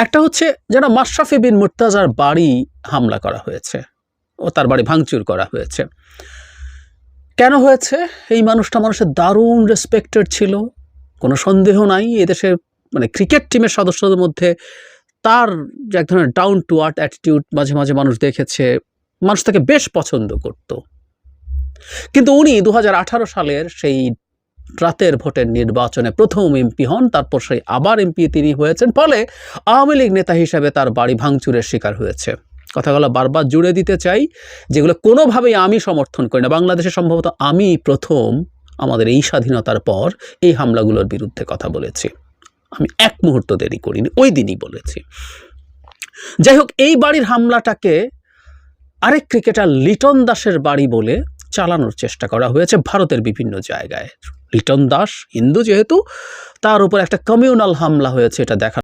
একটা হচ্ছে যেন মাশরাফি বিন মুর্তজার বাড়ি হামলা করা হয়েছে, ও তার বাড়ি ভাঙচুর করা হয়েছে। কেন হয়েছে? এই মানুষটা মানুষের দারুণ রেসপেক্টেড ছিল, কোনো সন্দেহ নাই। এদেশের মানে ক্রিকেট টিমের সদস্যদের মধ্যে তার যে এক ধরনের ডাউন টু আর্থ অ্যাটিটিউড মাঝে মাঝে মানুষ দেখেছে, মানুষ তাকে বেশ পছন্দ করত। কিন্তু উনি 2018 সালের সেই রাতের ভোটের নির্বাচনে প্রথম এমপি হন, তারপর সেই আবার এমপি তিনি হয়েছেন, ফলে আওয়ামী লীগ নেতা হিসাবে তার বাড়ি ভাঙচুরের শিকার হয়েছে। কথাগুলো বারবার জুড়ে দিতে চাই, যেগুলো কোনোভাবেই আমি সমর্থন করি না। বাংলাদেশে সম্ভবত আমি প্রথম আমাদের এই স্বাধীনতার পর এই হামলাগুলোর বিরুদ্ধে কথা বলেছি। আমি এক মুহূর্ত দেরি করিনি, ওই দিনই বলেছি। যাই হোক, এই বাড়ির হামলাটাকে আরেক ক্রিকেটার লিটন দাসের বাড়ি বলে চালানোর চেষ্টা করা হয়েছে ভারতের বিভিন্ন জায়গায়। লিটন দাস হিন্দু যেহেতু, তার উপর একটা কমিউনাল হামলা হয়েছে, এটা দেখা